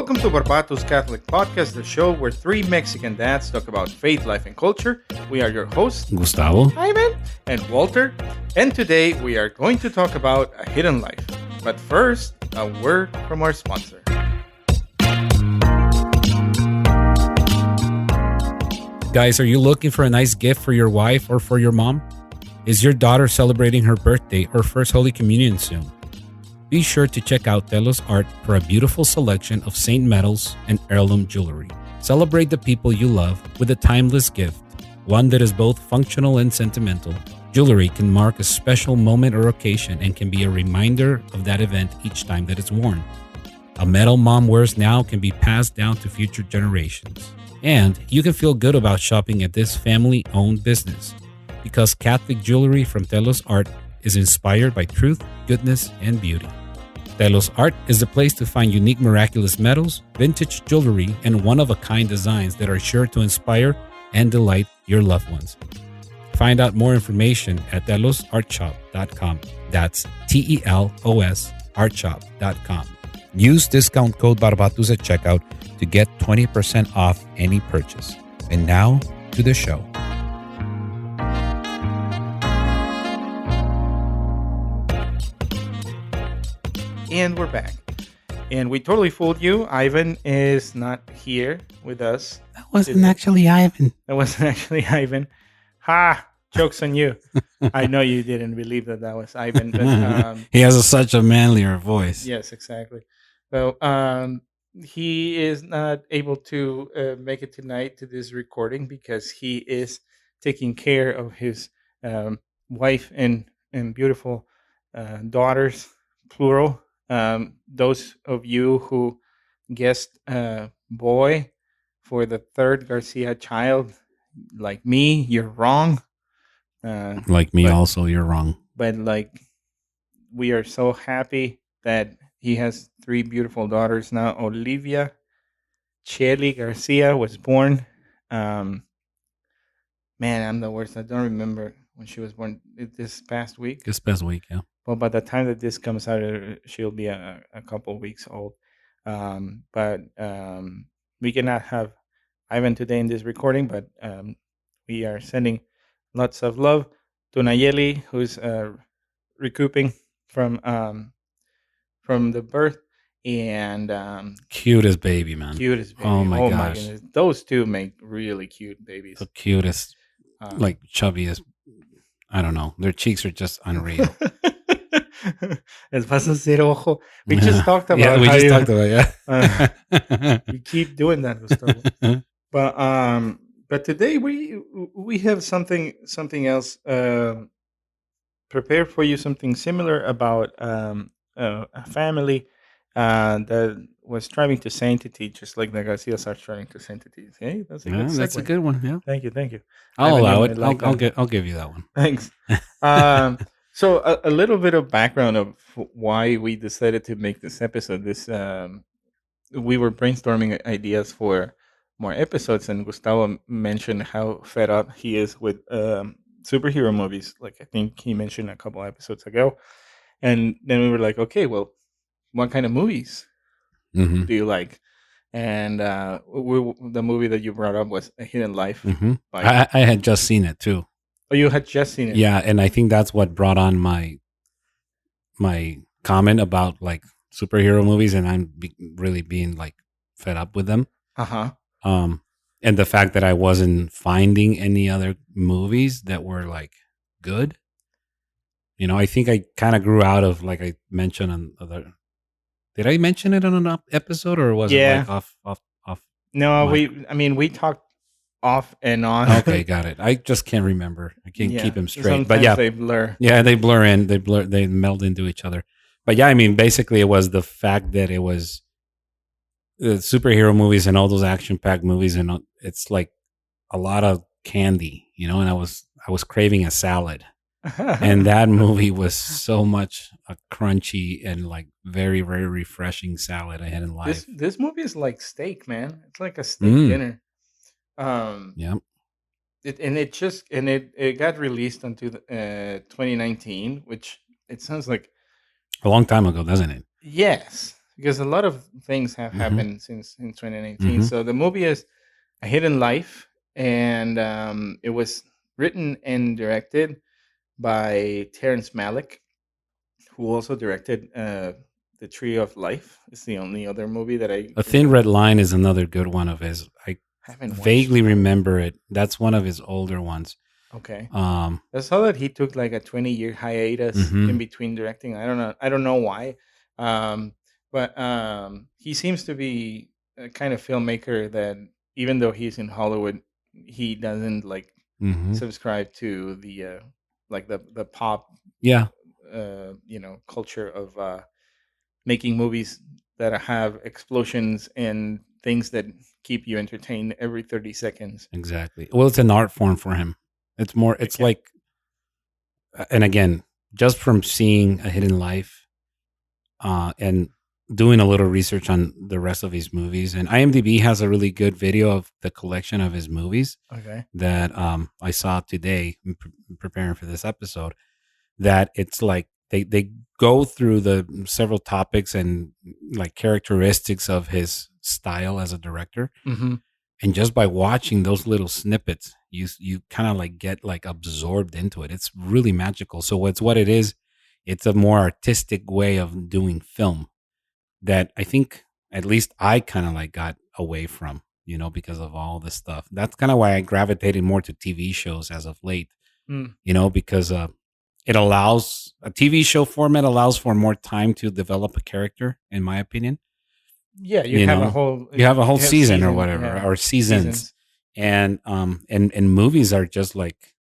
Welcome to Barbatus Catholic Podcast, the show where three Mexican dads talk about faith, life, and culture. We are your hosts, Gustavo, Ivan, and Walter. And today we are going to talk about a hidden life. But first, a word from our sponsor. Guys, are you looking for a nice gift for your wife or for your mom? Is your daughter celebrating her birthday or First Holy Communion soon? Be sure to check out Telos Art for a beautiful selection of saint medals and heirloom jewelry. Celebrate the people you love with a timeless gift, one that is both functional and sentimental. Jewelry can mark a special moment or occasion and can be a reminder of that event each time that it's worn. A medal mom wears now can be passed down to future generations. And you can feel good about shopping at this family-owned business because Catholic jewelry from Telos Art is inspired by truth, goodness, and beauty. Telos Art is the place to find unique miraculous medals, vintage jewelry, and one-of-a-kind designs that are sure to inspire and delight your loved ones. Find out more information at telosartshop.com. That's TELOS artshop.com. Use discount code Barbatus at checkout to get 20% off any purchase. And now to the show. And we're back. And we totally fooled you. Ivan is not here with us. That wasn't actually Ivan. That wasn't actually Ivan. Ha! Joke's on you. I know you didn't believe that was Ivan. But, he has such a manlier voice. Yes, exactly. Well, he is not able to make it tonight to this recording because he is taking care of his wife and beautiful daughters, plural. Those of you who guessed boy for the third Garcia child, like me, you're wrong. Like me, also, you're wrong. But we are so happy that he has three beautiful daughters now. Olivia Chelly Garcia was born. Man, I'm the worst. I don't remember when she was born. This past week. This past week, yeah. Well, by the time that this comes out, she'll be a couple weeks old. But we cannot have Ivan today in this recording, but we are sending lots of love to Nayeli, who's recouping from the birth. And cutest baby, man. Cutest baby. Oh my gosh. Goodness. Those two make really cute babies. The cutest, chubbiest. I don't know. Their cheeks are just unreal. Es vas a hacer ojo. We just talked about. Yeah, we just talked about. You keep doing that, Gustavo. But today we have something else prepared for you. Something similar about a family that was striving to sanctity, just like the Garcias are striving to sanctity. Hey, that's a good segue. That's a good one. Yeah. Thank you. I'll allow it. I'll give you that one. Thanks. So a little bit of background of why we decided to make this episode. We were brainstorming ideas for more episodes, and Gustavo mentioned how fed up he is with superhero movies. Like I think he mentioned a couple episodes ago, and then we were like, okay, well, what kind of movies do you like? And the movie that you brought up was A Hidden Life. Mm-hmm. I had just seen it too. Oh, you had just seen it? Yeah, and I think that's what brought on my comment about like superhero movies, and I'm really being like fed up with them. Uh-huh. And the fact that I wasn't finding any other movies that were like good. You know, I think I kind of grew out of, like I mentioned on other. Did I mention it on an episode, or was it like off? No, we talked off and on. Okay, got it. I just can't remember. I can't keep them straight. Sometimes but yeah, they blur. Yeah, they blur in. They meld into each other. But yeah, I mean, basically, it was the fact that it was superhero movies and all those action-packed movies, and it's like a lot of candy, you know. And I was craving a salad, and that movie was so much a crunchy and like very, very refreshing salad I had in life. This movie is like steak, man. It's like a steak dinner. Yeah. It got released into 2019, which it sounds like a long time ago, doesn't it? Yes, because a lot of things have Hmm. happened since in 2019. Hmm. So the movie is A Hidden Life, and it was written and directed by Terrence Malick, who also directed The Tree of Life. It's the only other movie that I A Thin really Red Line is another good one of his. I haven't watched vaguely that one. remember it. That's one of his older ones. Okay. Um, I saw that he took like a 20-year hiatus in hmm. between directing. I don't know. I don't know why. Um, but he seems to be a kind of filmmaker that even though he's in Hollywood, he doesn't like Hmm. subscribe to the like the pop Yeah, culture of making movies that have explosions and things that keep you entertained every 30 seconds. exactly. Well, it's an art form for him. It's more. It's Yeah. like, and again, just from seeing A Hidden Life, and doing a little research on the rest of his movies, and IMDb has a really good video of the collection of his movies Okay. that I saw today preparing for this episode. That it's like they go through the several topics and like characteristics of his style as a director, Hmm. and just by watching those little snippets, you kind of like get like absorbed into it. It's really magical. So it's what it is. It's a more artistic way of doing film that I think at least I kind of like got away from, because of all this stuff. That's kind of why I gravitated more to TV shows as of late, Mm. because it allows a TV show format allows for more time to develop a character, in my opinion. Yeah, you You have a know, whole you have a whole you have season or season, whatever, yeah, or seasons, seasons. and movies are just like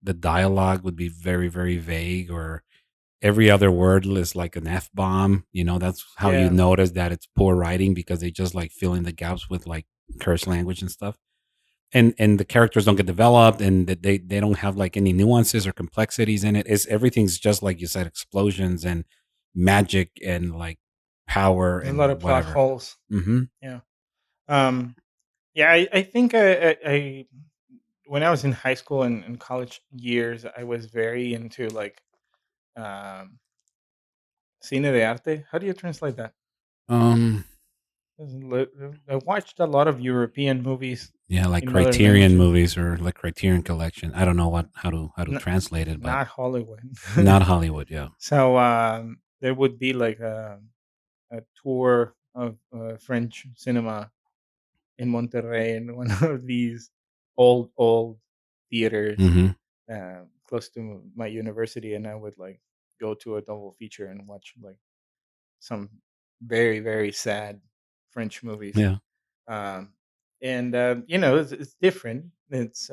the dialogue would be very very vague, or every other word is like an F bomb. That's how you Yeah, notice that it's poor writing because they just like fill in the gaps with like curse language and stuff. And the characters don't get developed, and that they don't have like any nuances or complexities in it. It's everything's just like you said, explosions and magic and like power there's a lot and of plot whatever. holes. Hmm. Yeah. Um, yeah, I think I when I was in high school and college years, I was very into like um, cine de arte. How do you translate that? Um, I watched a lot of European movies yeah, like in other Criterion languages. movies or like Criterion Collection. I don't know how to N- translate it, but Not Hollywood. not Hollywood. Yeah. So there would be like a tour of French cinema in Monterrey in one of these old theaters Hmm. close to my university, and I would like go to a double feature and watch like some very sad French movies. Yeah. Um, and it's different. It's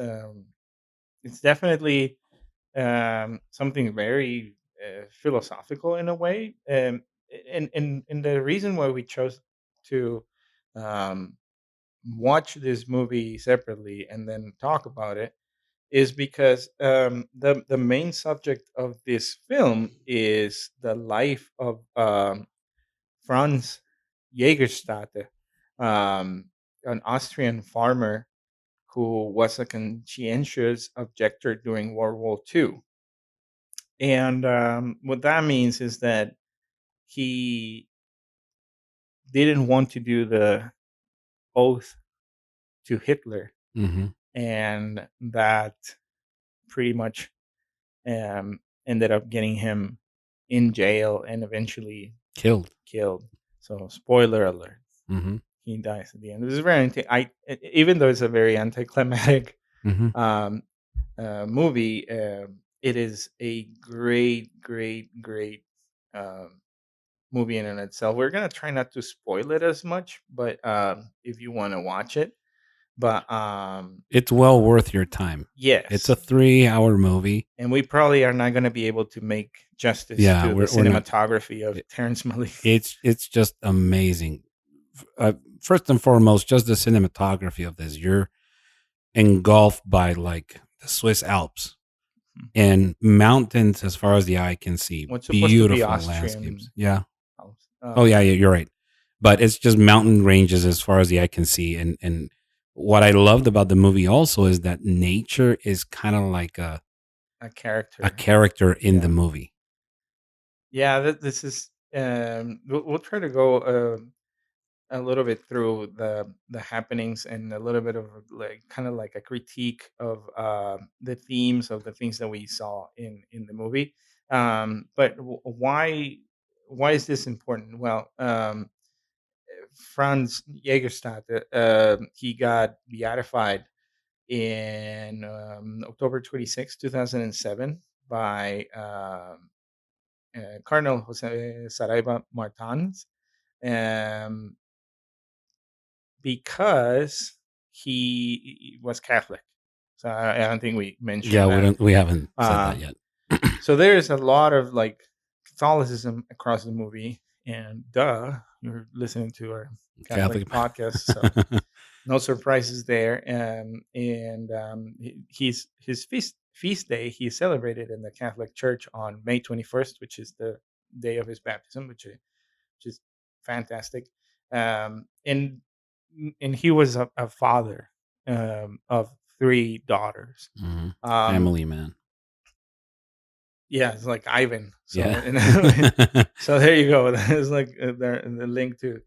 definitely something very philosophical in a way. And the reason why we chose to um, watch this movie separately and then talk about it is because the main subject of this film is the life of Franz Jägerstätter, an Austrian farmer who was a conscientious objector during World War II. And what that means is that he didn't want to do the oath to Hitler, Hmm. and that pretty much ended up getting him in jail and eventually Killed. killed. So, spoiler alert: Hmm. he dies at the end. This is very even though it's a very anticlimactic Hmm. um, movie. It is a great movie in and itself. We're gonna try not to spoil it as much, but if you want to watch it, but It's well worth your time. It's a yes, 3 hour movie. and we probably are not going to be able to make justice Yeah, to the we're not. cinematography of it- Terrence Malick. It's just amazing. First and foremost, just the cinematography of this. You're engulfed by like the Swiss Alps and mountains as far as the eye can see. What's supposed to be Beautiful Austrian landscapes. Yeah. house. Oh yeah, yeah, you're right. But it's just mountain ranges as far as the eye can see. And what I loved about the movie also is that nature is kind of like A a character. character in the Yeah. movie. Yeah, this is we'll try to go a little bit through the happenings and a little bit of like kind of like a critique of the themes of the things that we saw in the movie. But why is this important? Well, Franz Jägerstätter, he got beatified in October 26, 2007 by Cardinal Jose Saraiva Martins, um, because he was Catholic. So I don't think we Yeah, mentioned that. we haven't said that Um, yet. so there is a lot of like Catholicism across the movie, and you're listening to our Catholic Catholic. podcast, so no surprises there. And his feast day he celebrated in the Catholic Church on May 21st, which is the day of his baptism, which is fantastic. And he was a father of three daughters. Mhm. Um, Family man. yeah, it's like Ivan. So Yeah. so there you go. That's like the link to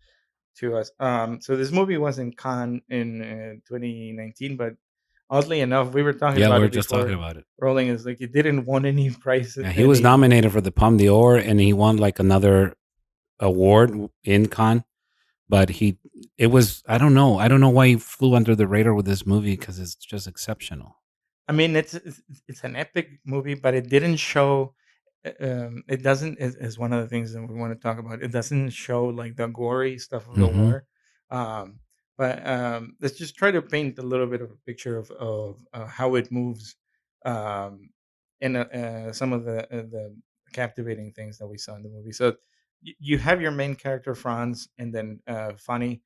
us. So this movie was in Cannes in 2019, but oddly enough, we were talking Yeah, we about were it just talking before about it. rolling. Is like it didn't won any prize, Yeah, he was any. nominated for the Palme d'Or, and he won like another award in Cannes. But it was, I don't know why he flew under the radar with this movie, because it's just exceptional. I mean, it's an epic movie, but it didn't show. It doesn't is one of the things that we want to talk about. It doesn't show like the gory stuff of the Hmm. war, um, but let's just try to paint a little bit of a picture of how it moves, um, and some of the captivating things that we saw in the movie. So you have your main character Franz, and then Fanny,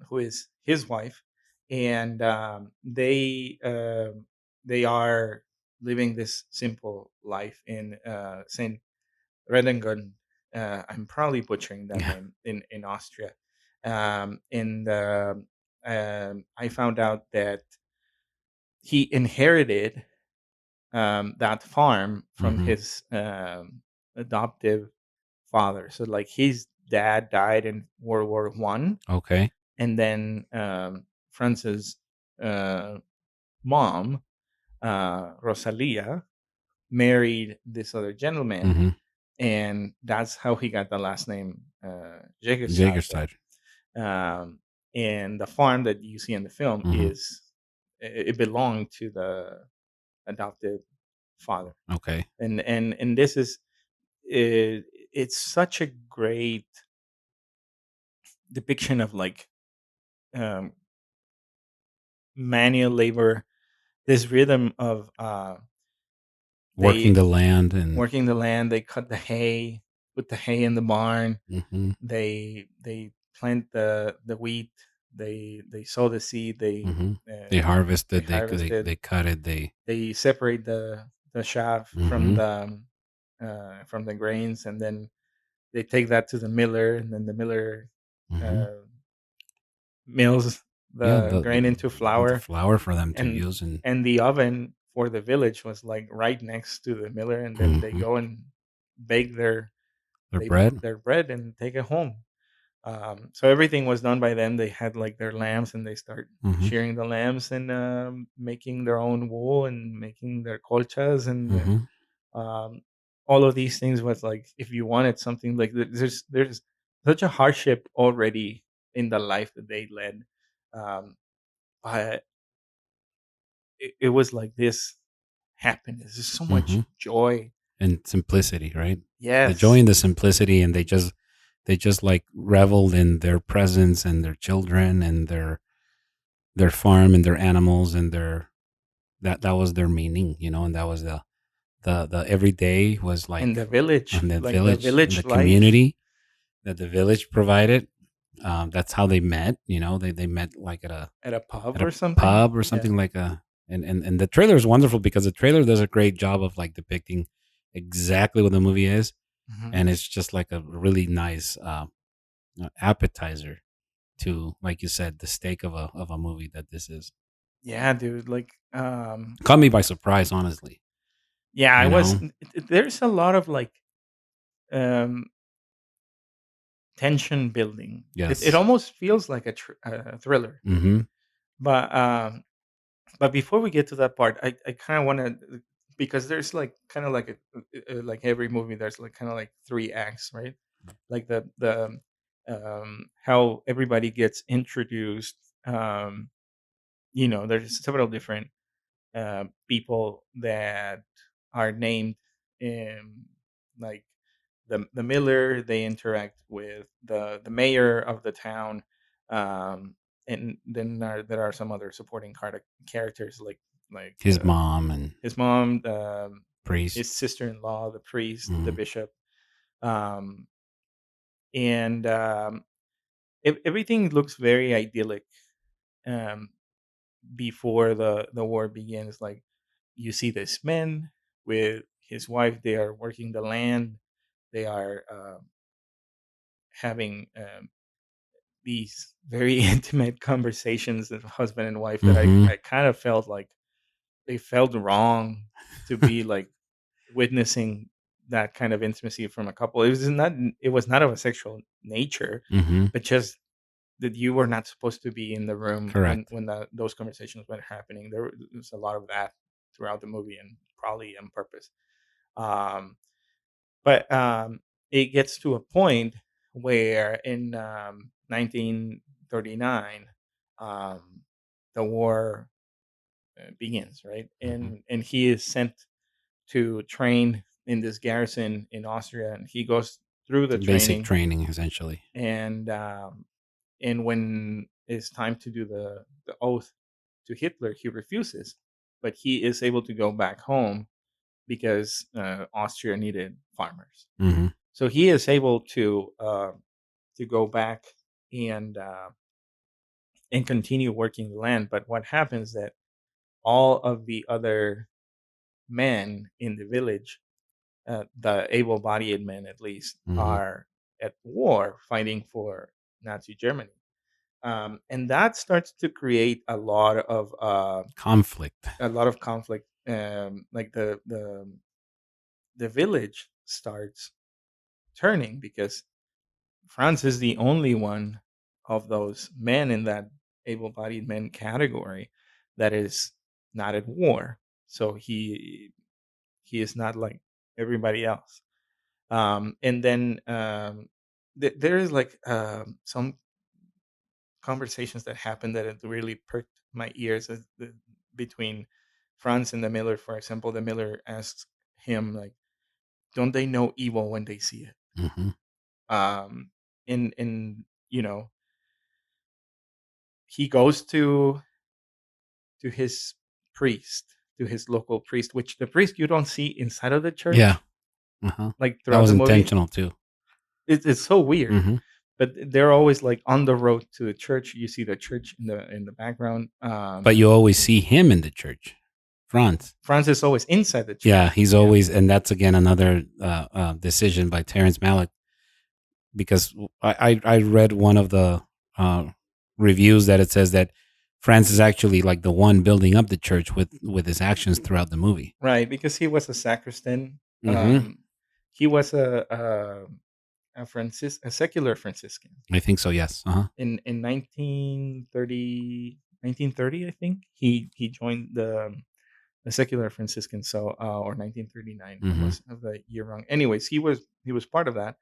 who is his wife, and they are living this simple life in Saint Redingen. I'm probably butchering that Yeah. name in Austria. And I found out that he inherited that farm from Hmm. his adoptive father. So like his dad died in World War I, Okay. and then France's uh, mom, Rosalia, married this other gentleman, Hmm. and that's how he got the last name Jägerstätter. Jägerstein. Um, and the farm that you see in the film Hmm. it belonged to the adopted father, Okay. and this is it, it's such a great depiction of like um, manual labor, this rhythm of Working they the land and. working the land, they cut the hay, put the hay in the barn, Hmm. they plant the wheat, they sow the seed, Hmm. They uh, they harvested, harvest it, they cut it, they. they separate the chaff Hmm. from the grains, and then they take that to the miller, and then the miller Hmm. uh, mills Yeah, the grain into the flour, flour for them to and use, and. the oven for the village was like right next to the miller, and then they Hmm. go and bake Their bread. their bread and take it home. So everything was done by them. They had like their lambs, and they start Hmm. shearing the lambs and making their own wool and making their colchas, and Hmm. um, all of these things was like if you wanted something like there's such a hardship already in the life that they led, um, but it was like this happiness. There's so much Hmm. joy. And simplicity, right? The joy Yes. and the simplicity, and they just like reveled in their presence and their children and their farm and their animals and their that was their meaning, and that was the everyday was And like the village, on the like the village and the village life community that the village provided. That's how they met. They met like at a pub at a or something. pub or Yeah. something like a. And the trailer is wonderful because the trailer does a great job of like depicting exactly what the movie is, Mhm. and it's just like a really nice appetizer to, like you said, the steak of a movie that this is. Yeah, dude. Like, Caught me by surprise, honestly. yeah, I You was. know. There's a lot of like, um, tension building. It Yes. almost feels like a thriller. Mm-hmm. But before we get to that part, I kind of want to, because there's like kind of like like every movie, there's like kind of like three acts, right? Like the how everybody gets introduced. There's several different people that are named in, like, the miller. They interact with the mayor of the town, and then there are some other supporting characters, like His mom and his mom, priest. his sister-in-law, the priest, the Mm-hmm. bishop, um, and everything looks very idyllic um, before the war begins. Like, you see this man with his wife. They are working the land. They are having these very intimate conversations of husband and wife that Mm-hmm. I kind of felt like they felt wrong to be like witnessing that kind of intimacy from a couple. It was not of a sexual nature, Mm-hmm. but just that you were not supposed to be in the room when Correct. those conversations were happening. There was a lot of that throughout the movie, and probably on purpose. Um, but it gets to a point where in 1939, um, the war begins, right? Mm-hmm. And he is sent to train in this garrison in Austria, and he goes through the Basic training, training, essentially. and when it's time to do the oath to Hitler, he refuses, but he is able to go back home because Austria needed farmers. Mm-hmm. So he is able to go back and continue working the land. But what happens that all of the other men in the village, the able-bodied men at least, Mm-hmm. are at war fighting for Nazi Germany. And that starts to create Conflict. a lot of conflict. Like the village starts turning because Franz is the only one of those men in that able-bodied men category that is not at war. So he is not like everybody else. And then there is like some conversations that happen that it really perked my ears, between Franz and the miller. For example, the miller asks him, like, don't they know evil when they see it? Mm-hmm. um and he goes to his priest, to his local priest, which the priest you don't see inside of the Yeah. church, Uh-huh. like That throughout was the movie. intentional too. It's so weird, Mm-hmm. but they're always like on the road to the church. You see the church in the background. But you always see him in the church, Franz. Franz is always inside the Yeah, church. he's Yeah. always, and that's again another decision by Terrence Malick, because I read one of the uh, reviews that it says that Franz is actually like the one building up the church with his actions throughout the movie. Right, because he was a sacristan. Mm-hmm. He was a secular Franciscan I think so. Yes. Uh-huh. in 1930. I think he joined the secular Franciscan. So or 1939. I Mm-hmm. must have the year wrong. Anyways, he was part of that.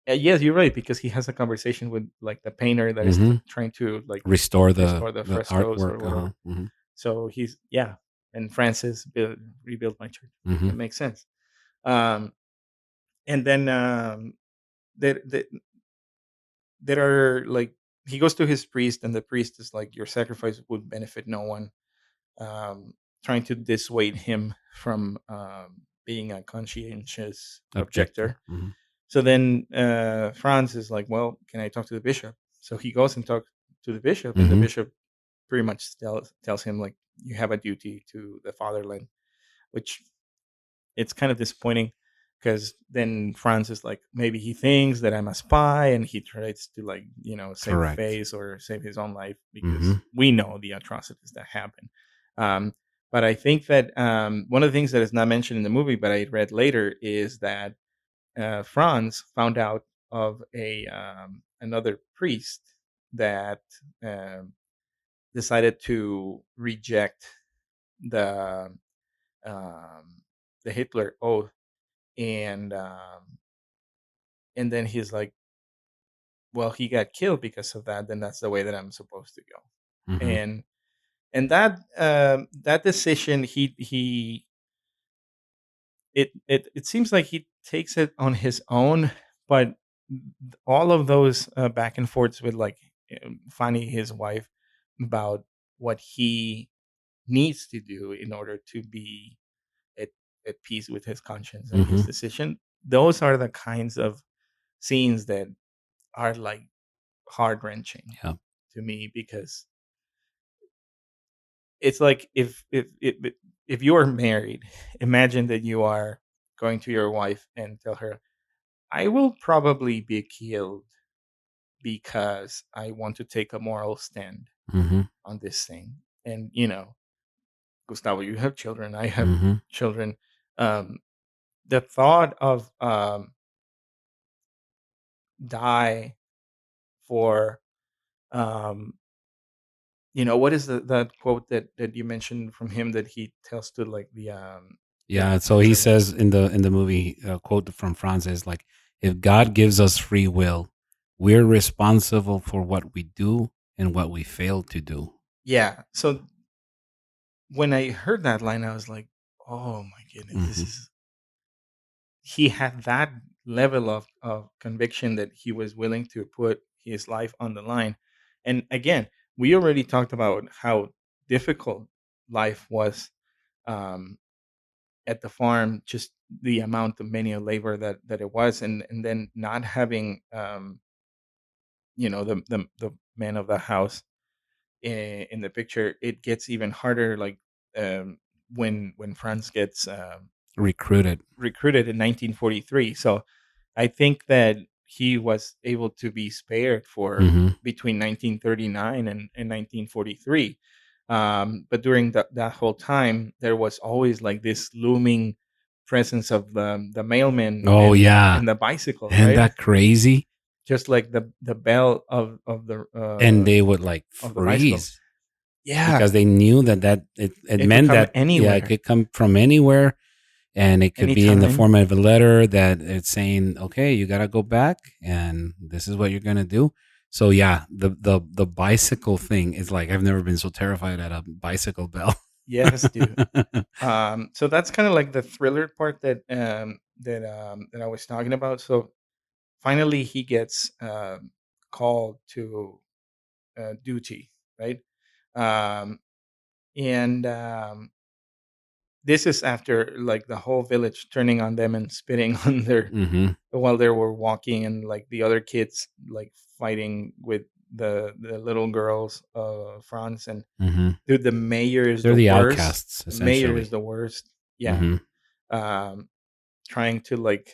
Yes, you're right, because he has a conversation with, like, the painter that is Mm-hmm. trying to, like, Restore restore the the frescoes or artwork. Uh-huh. whatever. Mm-hmm. So he's, yeah, and Francis rebuilt my church. Mm-hmm. It makes sense. Um, and then there, there there are, like, he goes to his priest, and the priest is like, your sacrifice would benefit no one, um, trying to dissuade him from being a conscientious Objector. objector. Mm-hmm. So then Franz is like, well, can I talk to the bishop? So he goes and talks to the bishop, and the Mm-hmm. bishop pretty much tells him, like, you have a duty to the fatherland, which, it's kind of disappointing, because then Franz is like, maybe he thinks that I'm a spy, and he tries to, like, save Correct. face or save his own life, Mm-hmm. because we know the atrocities that happen. Um, but I think that one of the things that is not mentioned in the movie, but I read later, is that Franz found out of a another priest that um, decided to reject the um, the Hitler oath, and and then he's like, well, he got killed because of that. Then that's the way that I'm supposed to go. Hmm. And that that decision, he it seems like he takes it on his own, but all of those back and forths with like finding his wife about what he needs to do in order to be at, at peace with his conscience and his Hmm. decision, those are the kinds of scenes that are like heart wrenching Yeah. to me, because it's like if you are married, imagine that you are going to your wife and tell her, I will probably be killed because I want to take a moral stand Hmm. on this thing. And Gustavo, you have children, I have Hmm. children. um the thought of die for um what is the quote that you mentioned from him, that he tells to like Yeah. the So he German. says in the movie, quote from Franz is like, "If God gives us free will, we're responsible for what we do and what we fail to do." Yeah, so when I heard that line, I was like, oh my goodness, this Hmm. is he had that level of conviction that he was willing to put his life on the line. And again, we already talked about how difficult life was um, at the farm, just the amount of manual labor that it was, and then not having the man of the house in the picture, it gets even harder. Like um, when Franz gets Recruited. recruited in 1943. So I think that he was able to be spared for Hmm. between 1939 and 1943. But during that whole time, there was always like this looming presence of the mailman Oh yeah, and the bicycle, isn't right? that crazy? Just like the bell And they would like of the bicycle. freeze Yeah, because they knew that it it could meant come that, yeah, it anywhere, could come from anywhere, and it could be in the anytime. form of a letter that it's saying, okay, you gotta go back and this is what you're gonna do. So yeah, the bicycle thing is like, I've never been so terrified at a bicycle bell. Yes, dude. So that's kind of like the thriller part that I was talking about. So finally, he gets called to duty, right? Um, and this is after like the whole village turning on them and spitting on their Hmm. while they were walking, and like the other kids like fighting with the little girls, France. And Hmm. dude, the mayor is They're the the worst. outcasts The mayor is essentially. the worst. Yeah. Hmm. Um, trying to like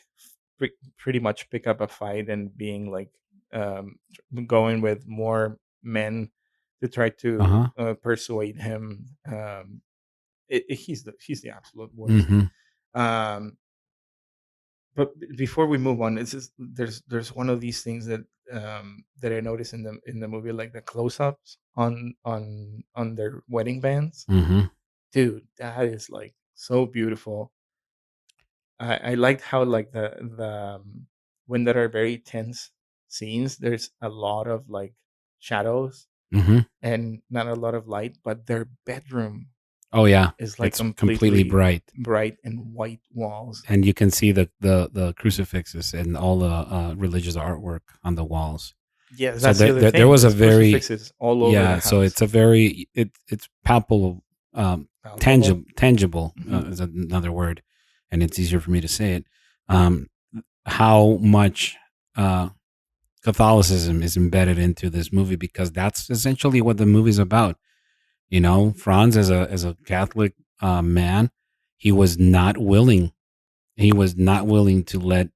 pretty much pick up a fight and being like going with more men to try to Uh-huh. persuade him. He's the absolute worst. Hmm. Um, but before we move on, it's just there's one of these things that I noticed in the movie, like the close-ups on their wedding bands. Hmm. Dude, that is like so beautiful. I liked how like when there are very tense scenes, there's a lot of like shadows Hmm. and not a lot of light, but their bedroom Oh yeah, is like it's completely completely bright. bright and white walls. And you can see the crucifixes and all the religious artwork on the walls. Yes, So that's the other there thing. was a There's very, crucifixes all over the yeah. So house. it's a very, it's palpable, Palpable. tangible Hmm. is another word, and it's easier for me to say it. Um, how much Catholicism is embedded into this movie, because that's essentially what the movie's about. Franz, as a Catholic man, he was not willing he was not willing to let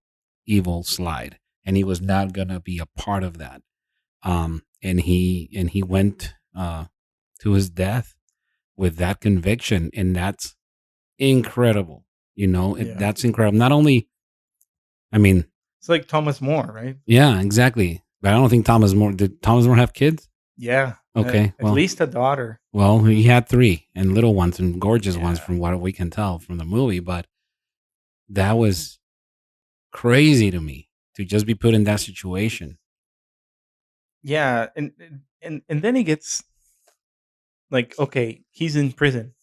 evil slide, and he was not gonna be a part of that. And he went to his death with that conviction, and that's incredible. Yeah. That's incredible. Not only, I mean, It's like Thomas More, right? Yeah, exactly. But I don't think did Thomas More have kids? Yeah, Okay, at least a daughter. well, he had 3 and little ones and gorgeous ones Yeah, from what we can tell from the movie, but that was crazy to me to just be put in that situation. yeah, and then he gets like, okay, he's in prison.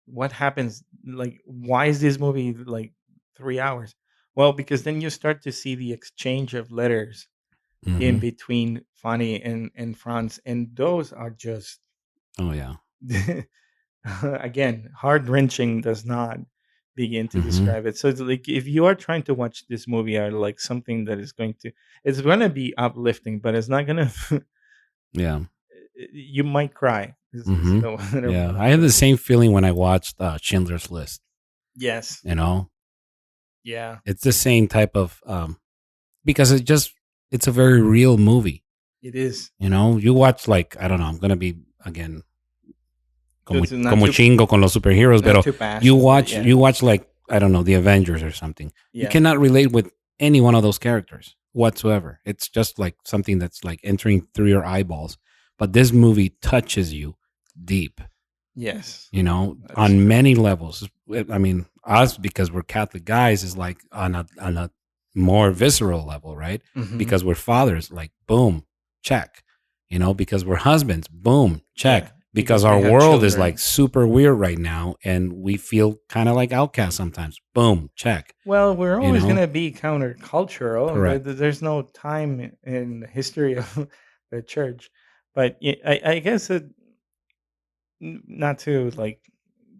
What happens? Like, why is this movie like 3 hours? Well, because then you start to see the exchange of letters in Hmm. between Fanny and Franz, and those are just Oh yeah. again, heart wrenching does not begin to Hmm. describe it. So it's like if you are trying to watch this movie or like something that is going to, it's going to be uplifting, but it's not going to. Yeah. You might cry. Is Hmm. the way Yeah. that I I had put the it. same feeling when I watched Schindler's List. Yes. You know, Yeah. it's the same type of because it's a very real movie. It is. You know, you watch like I don't know. I'm gonna be again It's not como too chingo con los superheroes, not pero too passionate, but yeah. you watch like I don't know the Avengers or something. You Yeah. cannot relate with any one of those characters whatsoever. It's just like something that's like entering through your eyeballs. But this movie touches you deep. Yes. You know, That's on true. many levels. I mean, us because we're Catholic guys is like on a more visceral level, right? Hmm. Because we're fathers, like boom, check. You know, because we're husbands, boom, Yeah. check. Because Because we our have world is like children. super weird right now, and we feel kind of like outcasts sometimes. Boom, check. Well, we're You always going know, to be countercultural. correct. There's no time in the history of the church. But I guess not to like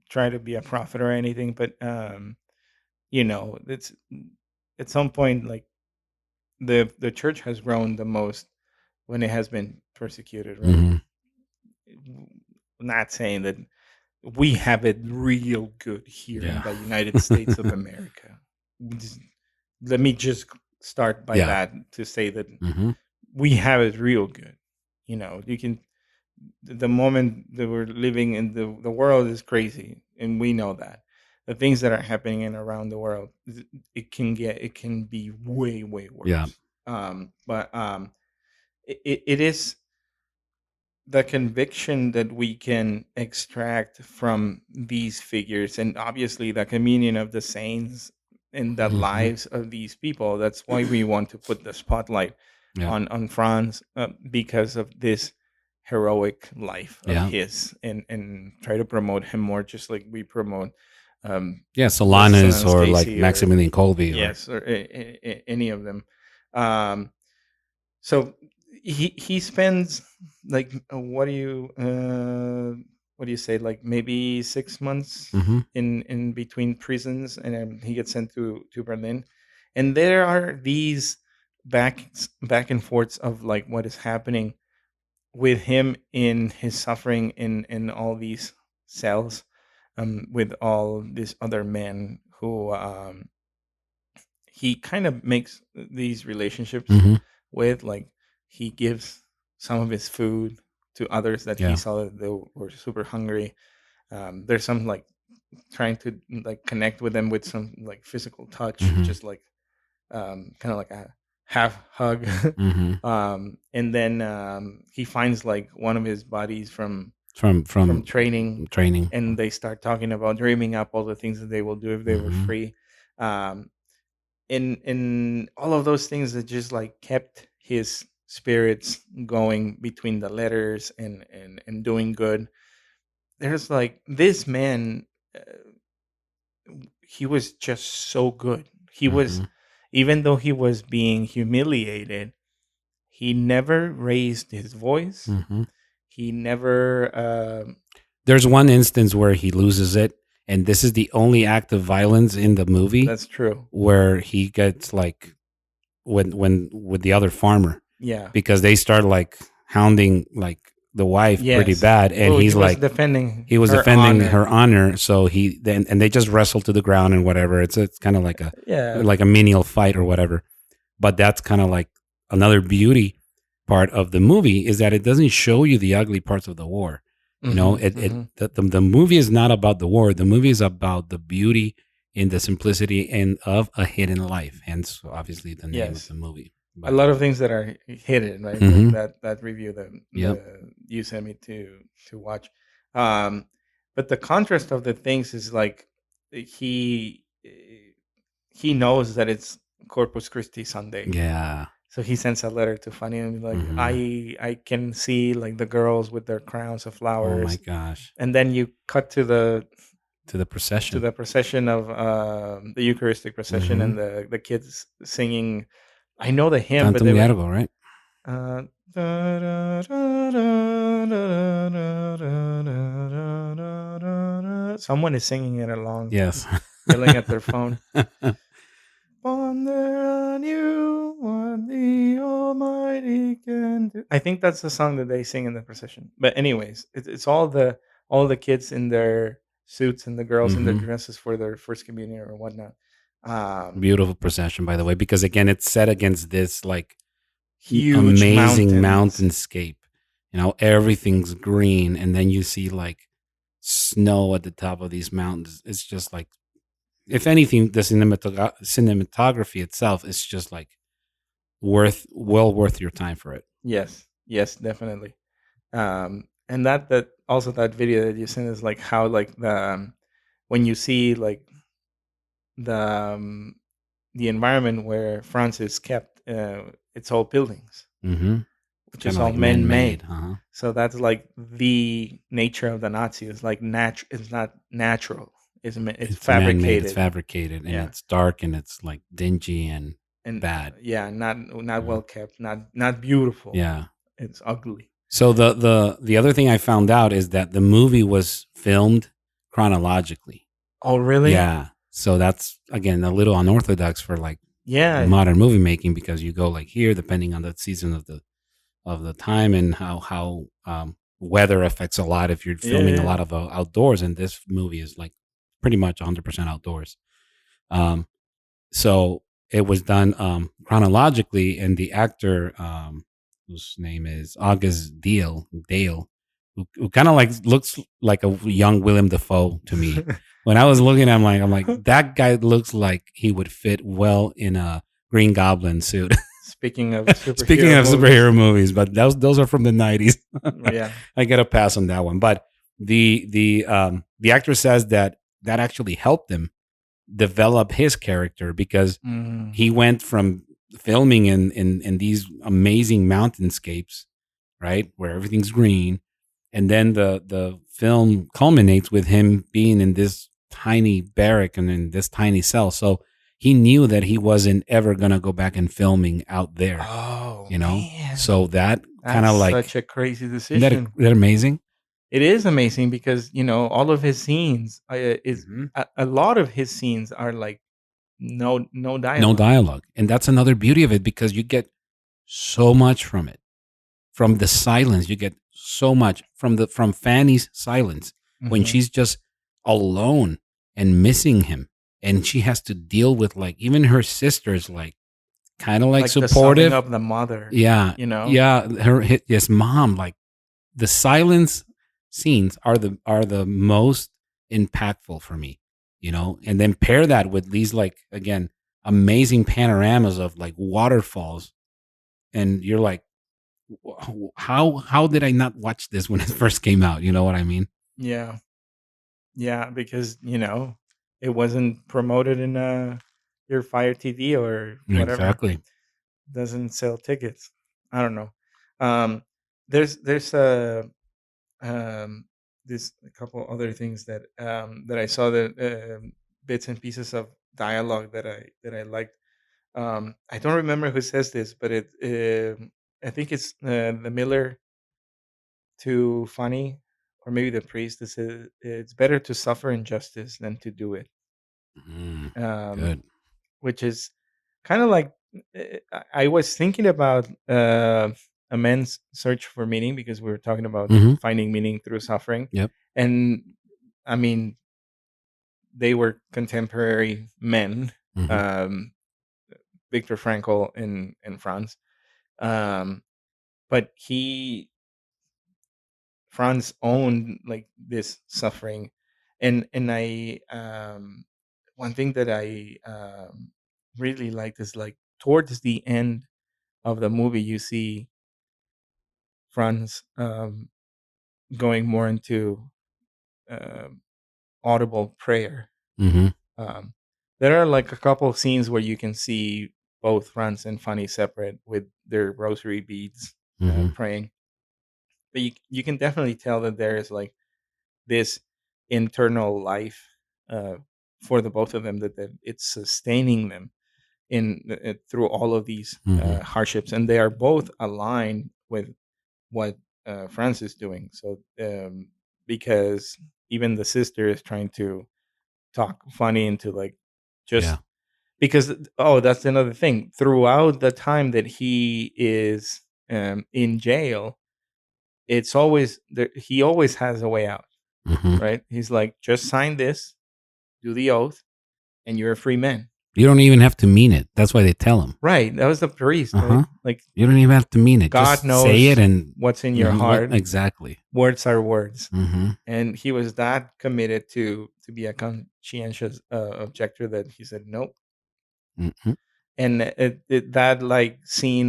try to be a prophet or anything, but it's at some point like the church has grown the most when it has been persecuted, right? Hmm. Not saying that we have it real good here in Yeah. the United States of America. Just- Let me just start by Yeah. that to say that Hmm. we have it real good. You can the moment that we're living in the world is crazy, and we know that the things that are happening in around the world, it can be way Yeah. worse. But it is the conviction that we can extract from these figures, and obviously the communion of the saints and the Hmm. lives of these people. That's why we want to put the spotlight Yeah. on Franz, because of this heroic life of Yeah. his, and try to promote him more, just like we promote Yeah. Wilson Solanus and or like Stacy, or Maximilian Kolbe or. yes, or any of them. So he spends like what do you say, like maybe 6 months Hmm. in between prisons, and then he gets sent to Berlin, and there are these back and forths of like what is happening with him in his suffering in all these cells, with all these other men who he kind of makes these relationships Hmm. with, like he gives some of his food to others that he Yeah. saw that they were super hungry. There's some like trying to like connect with them with some like physical touch, Hmm. just like kind of like a half hug. Hmm. And then he finds like one of his buddies from From training, training. and they start talking about dreaming up all the things that they will do if they were Hmm. free. um, in all of those things that just like kept his spirits going between the letters, and doing good. There's like this man, uh, he was just so good. He was, Hmm. even though he was being humiliated, he never raised his voice. Hmm. He never There's one instance where he loses it, and this is the only act of violence in the movie that's true. where he gets like when with the other farmer Yeah. because they start like hounding like the wife pretty Yes. bad, and Oh, he he's was like defending he was her defending honor. her honor, so he then and they just wrestle to the ground and whatever. It's kind of Yeah. like a menial fight or whatever. But that's kind of like another beauty part of the movie is that it doesn't show you the ugly parts of the war. You know, Hmm. Hmm. the movie is not about the war. The movie is about the beauty in the simplicity and of a hidden life. Hence, obviously, the name of Yes, the movie. a But lot of things that are hidden, right? Like mhm, that review that yep, you sent me to watch. Um, but the contrast of the things is like he he knows that it's Corpus Christi Sunday, yeah, so he sends a letter to Fanny and be like, hmm, I can see like the girls with their crowns of oh my flowers, gosh, and then you cut to the to procession. the procession of the Eucharistic procession Mm-hmm. and the kids singing. I know the hymn, but Tantum they were Largo, right? uh, someone is singing it along, Yes. yelling at their phone. Ponder on you what the Almighty can do. I think that's the song that they sing in the procession. But anyways, it's all the kids in their suits and the girls in their Hmm. dresses for their first communion or whatnot. Um, Beautiful procession, by the way, because again, it's set against this like Huge amazing mountains. mountainscape. You know, everything's green, and then you see like snow at the top of these mountains. It's just like, if anything, the cinematography itself is just like well worth your time for it. Yes, yes, definitely. And that also that video that you sent is like how like when you see like the um, the environment where France is kept, it's all buildings, Mm-hmm. which Kind is of all like man man made, made. huh? So that's like the nature of the Nazi. It's like it's not natural. It's It's man made. It's fabricated. fabricated, and Yeah, it's dark, and it's like dingy and and bad. yeah, not Uh, well kept, not beautiful. yeah. It's ugly. So the other thing I found out is that the movie was filmed chronologically. Oh, really? Yeah. So that's again a little unorthodox for like Yeah, modern movie making, because you go like here depending on the season of the time, and how weather affects a lot if you're yeah, filming a yeah. lot of outdoors, and this movie is like pretty much 100% outdoors. Um, so it was done chronologically, and the actor, whose name is August Dale, who kind of like looks like a young Willem Dafoe to me. When I was looking, I'm like, that guy looks like he would fit well in a Green Goblin suit. Speaking of Speaking superhero of movies, superhero movies, but those are from the '90s. yeah. I get a pass on that one. But the actor says that that actually helped him develop his character, because Mm, he went from filming in these amazing mountainscapes, right, where everything's green, and then the film culminates with him being in this tiny barrack and in this tiny cell. So he knew that he wasn't ever gonna go back and filming out there, oh you know. man, So that kind that's of such like, a crazy isn't decision. that amazing? It is amazing because all of his scenes is Hmm. a lot of his scenes are like no No dialogue. dialogue, and that's another beauty of it, because you get so much from it. From the silence, you get so much from Fanny's silence when Hmm. she's just alone and missing him, and she has to deal with like even her sisters, like kind of like Like the summing supportive. of the mother, Yeah, you know. yeah, yes, mom. Like the silence scenes are the most impactful for me, you know. And then pair that with these like again amazing panoramas of like waterfalls, and you're like, how did I not watch this when it first came out? You know what I mean? Yeah, yeah, because it wasn't promoted in your Fire TV or whatever. Exactly. Doesn't sell tickets. I don't know. Um, there's um, this a couple other things that I saw, that bits and pieces of dialogue that I liked. I don't remember who says this, but I think it's the Miller to Funny, or maybe the priest that says it's better to suffer injustice than to do it. Mm, Um, good. which is kind of like I was thinking about a man's search for meaning, because we were talking about Hmm. finding meaning through suffering, Yep. and I mean they were contemporary men, Hmm. um, Viktor Frankl in France, um, but Franz owned like this suffering, and I one thing that I really liked is like towards the end of the movie, you see Franz going more into um audible prayer. Mm-hmm. Um, there are like a couple of scenes where you can see both Franz and Fanny separate with their rosary beads Mm-hmm. praying, but you can definitely tell that there is like this internal life uh, for the both of them, that it's sustaining them in through all of these Mm-hmm. hardships, and they are both aligned with what France is doing. So because even the sister is trying to talk funny into like Yeah. just because oh, that's another thing. Throughout the time that he is in jail, it's always there, he always has a way out, Mm-hmm. right? He's like, just sign this, do the oath, and you're a free man. You don't even have to mean it. That's why they tell him. Right. That was the priest, right? Uh-huh. Like You don't even have to mean it. God Just say it knows and what's in your mhm, what heart. exactly. Words are words. Mm-hmm. And he was that committed to be a conscientious objector that he said nope. Mm-hmm. And that like scene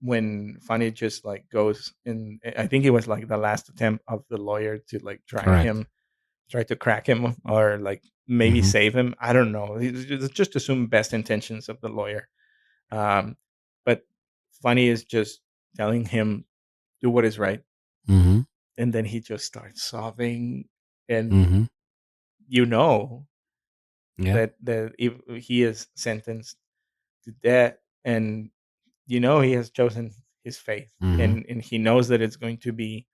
when Fanny just like goes in, I think it was like the last attempt of the lawyer to like Correct. try to crack him or like maybe Mm-hmm. save him. I don't know. Just assume best intentions of the lawyer. Um, but Funny is just telling him do what is right, Mm-hmm. and then he just starts sobbing, and Mm-hmm. you know Yeah. that if he is sentenced to death, and you know he has chosen his faith, Mm-hmm. and he knows that it's going to be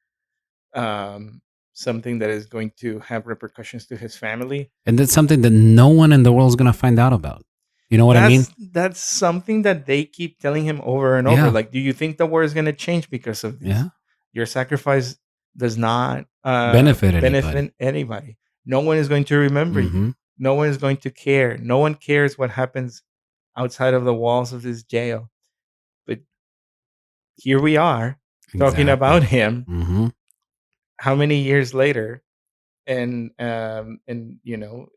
um, something that is going to have repercussions to his family. And that's something that no one in the world is gonna find out about. You know what I mean? That's something that they keep telling him over and over. Yeah. Like, do you think the war is going to change because of this? Yeah. Your sacrifice does not Benefit anybody. benefit anybody. No one is going to remember you. Mm-hmm. No one is going to care. No one cares what happens outside of the walls of this jail. But here we are talking Exactly. about him. Mm-hmm. How many years later? And you know,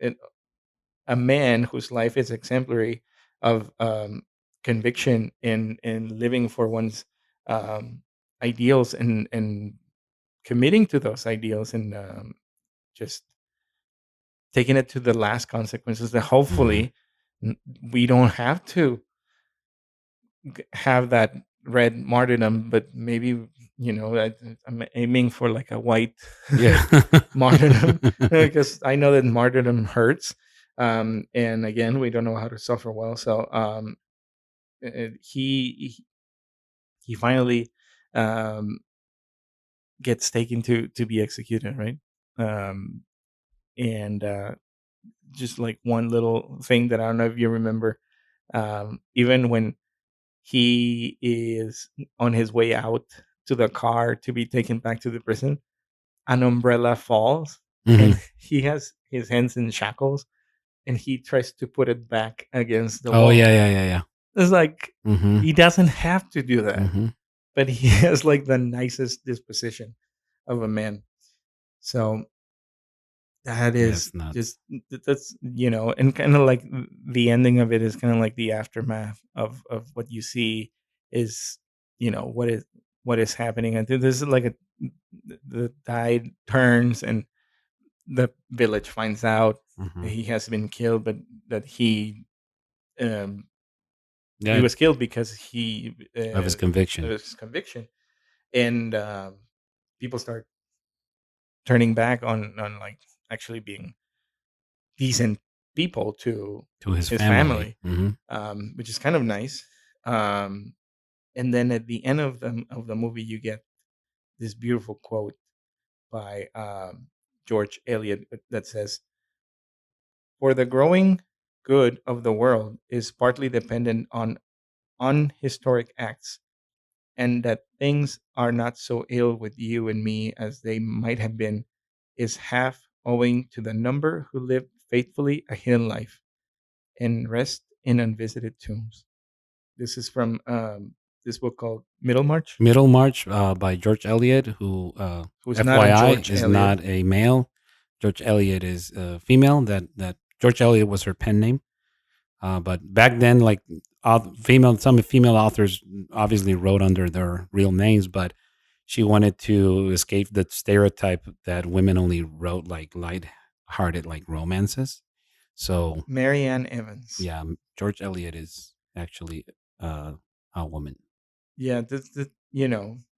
a man whose life is exemplary of conviction in living for one's um, ideals, and committing to those ideals, and just taking it to the last consequences, that Mm-hmm. hopefully n- we don't have to have that red martyrdom, but maybe I'm aiming for like a white Yeah. martyrdom, because I know that martyrdom hurts. And again, we don't know how to suffer well. So he finally um, gets taken to be executed, right? Um, and just like one little thing that I don't know if you remember, even when he is on his way out to the car to be taken back to the prison, an umbrella falls, Mm-hmm. and he has his hands in shackles, and he tries to put it back against the Oh wall. yeah, yeah, yeah, yeah. It's like Mm-hmm. he doesn't have to do that, Mm-hmm. but he has like the nicest disposition of a man. So that Yeah, is it's nuts. just that's and kind of like the ending of it is kind of like the aftermath of what you see is what is happening. And this is like a the tide turns, and the village finds out that Mm-hmm. he has been killed, but that um he Yeah, was killed because he of his of conviction. his conviction. And people start turning back on like actually being decent people to To his his family. family, Mm-hmm. which is kind of nice. Um, and then at the end of the movie, you get this beautiful quote by George Eliot that says, "For the growing good of the world is partly dependent on unhistoric acts, and that things are not so ill with you and me as they might have been, is half owing to the number who lived faithfully a hidden life and rest in unvisited tombs." This is from this book called Middlemarch, Middlemarch by George Eliot, who, who's not a FYI, George is Eliot. not a male. George Eliot is a female that George Eliot was her pen name. But back then, like some female authors obviously wrote under their real names, but she wanted to escape the stereotype that women only wrote like light-hearted like romances. So Marianne Evans. yeah, George Eliot is actually uh, a woman. Yeah,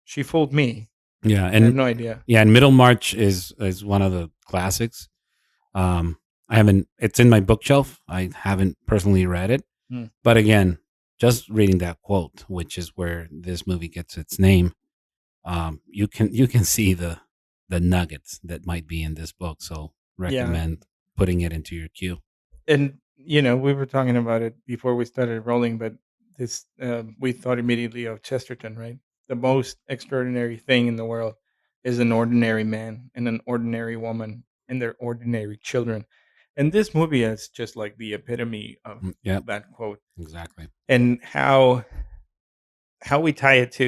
she fooled me. Yeah, I had and no idea. yeah, and Middlemarch is one of the classics. I haven't. It's in my bookshelf. I haven't personally read it, Hmm. but again, just reading that quote, which is where this movie gets its name, you can see the nuggets that might be in this book. So Yeah, recommend putting it into your queue. and we were talking about it before we started rolling, but this we thought immediately of Chesterton, right? The most extraordinary thing in the world is an ordinary man and an ordinary woman and their ordinary children, and this movie is just like the epitome of Yep, that quote. exactly. And how we tie it to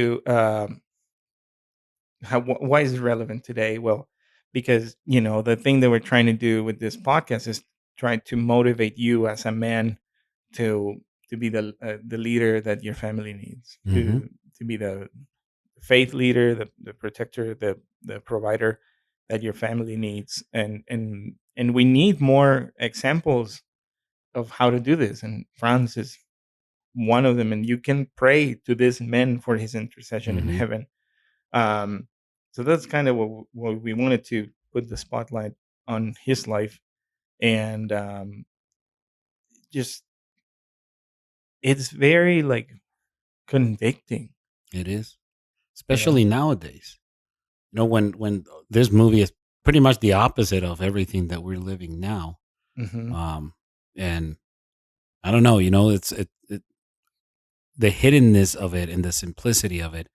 why is it relevant today? Well, because the thing that we're trying to do with this podcast is trying to motivate you as a man to be the leader that your family needs, Hmm. to be the faith leader, the protector, the provider that your family needs, and we need more examples of how to do this, and Franz is one of them, and you can pray to this man for his intercession in Hmm. heaven. um, so that's kind of what we wanted to put the spotlight on his life, and just it's very like convicting, It is, you know. especially nowadays. When this movie is pretty much the opposite of everything that we're living now. Hmm. And I don't know, the hiddenness of it and the simplicity of it.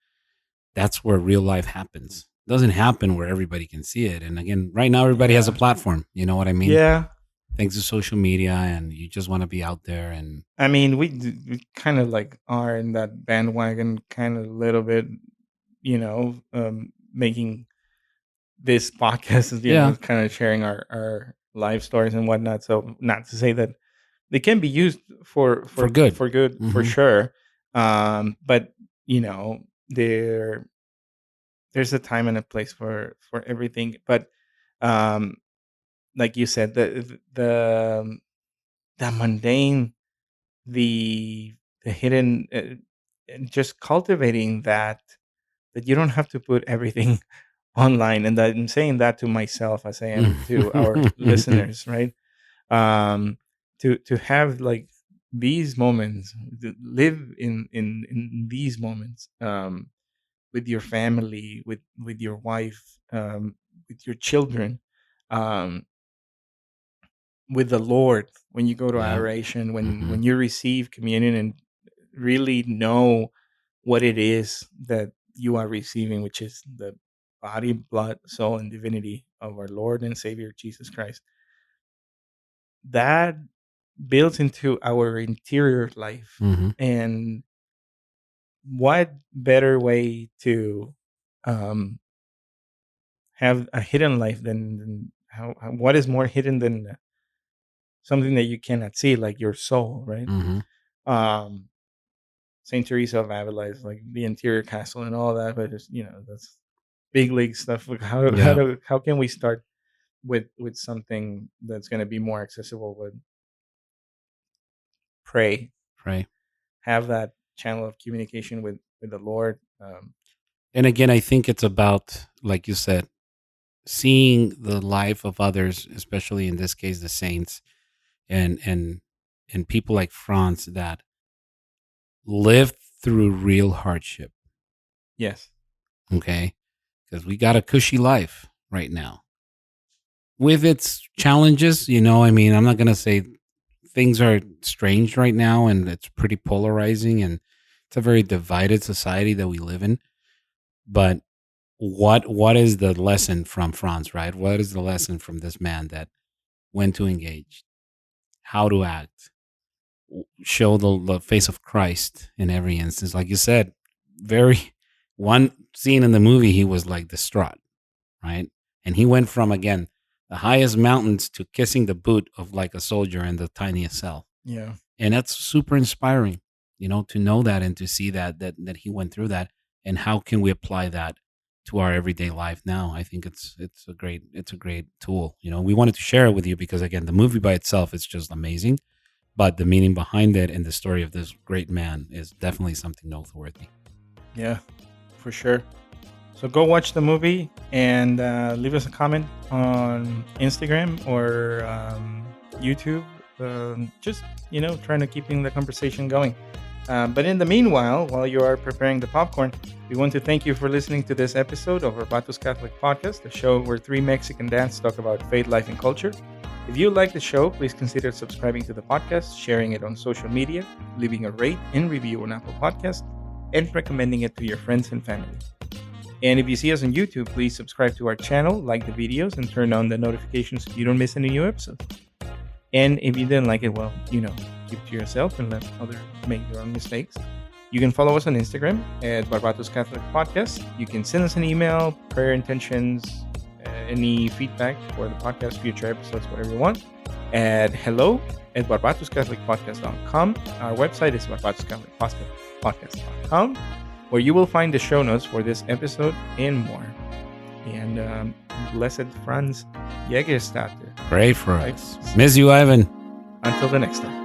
That's where real life happens. It doesn't happen where everybody can see it. And again, right now everybody has a Yeah, platform. You know what I mean? yeah. Thanks to social media, and you just want to be out there. And I mean, we kind of like are in that bandwagon, kind of a little bit, making this podcast is yeah, kind of sharing our life stories and whatnot. So not to say that they can be used for for good. for good, for Hmm. sure. But there there's a time and a place for everything. But um, like you said, the mundane, the hidden, and just cultivating that you don't have to put everything online, and that I'm saying that to myself as I am to our listeners, right? um to have like these moments, to live in these moments, with your family, with your wife, with your children, um with the Lord, when you go to Yeah. adoration, Hmm. when you receive communion, and really know what it is that you are receiving, which is the body, blood, soul, and divinity of our Lord and Savior Jesus Christ. That builds into our interior life. Hmm. And what better way to um, have a hidden life than what is more hidden than something that you cannot see, like your soul, right? Hmm. um Saint Teresa of Avila is like the interior castle and all that, but it's, that's big league stuff. Like Yeah. how can we start with something that's going to be more accessible? With pray, Right. have that channel of communication with the Lord. And again, I think it's about, like you said, seeing the life of others, especially in this case, the saints, and people like Franz that lived through real hardship. Yes. Okay, because we got a cushy life right now with its challenges. I mean, I'm not gonna say things are strange right now, and it's pretty polarizing, and it's a very divided society that we live in. But what is the lesson from Franz? Right? What is the lesson from this man that when to engage, how to act, show the face of Christ in every instance? Like you said, very one scene in the movie, he was like distraught, right? And he went from, again, the highest mountains to kissing the boot of like a soldier in the tiniest cell. Yeah. And that's super inspiring, to know that and to see that he went through that, and how can we apply that to our everyday life now. I think it's a great tool. We wanted to share it with you because, again, the movie by itself is just amazing, but the meaning behind it and the story of this great man is definitely something noteworthy. Yeah, for sure. So go watch the movie and leave us a comment on Instagram or YouTube. Just, trying to keeping the conversation going. But in the meanwhile, while you are preparing the popcorn, we want to thank you for listening to this episode of Barbatus Catholic Podcast, a show where three Mexican dads talk about faith, life, and culture. If you like the show, please consider subscribing to the podcast, sharing it on social media, leaving a rate and review on Apple Podcasts, and recommending it to your friends and family. And if you see us on YouTube, please subscribe to our channel, like the videos, and turn on the notifications so you don't miss any new episodes. And if you didn't like it, well, keep it to yourself and let others make their own mistakes. You can follow us on Instagram at Barbatus Catholic Podcast. You can send us an email, prayer intentions, any feedback for the podcast, future episodes, whatever you want, at hello@barbatuscatholicpodcast.com. Our website is barbatuscatholicpodcast.com, where you will find the show notes for this episode and more. And blessed Franz Jägerstätter. Pray for us. Miss you, Ivan. Until the next time.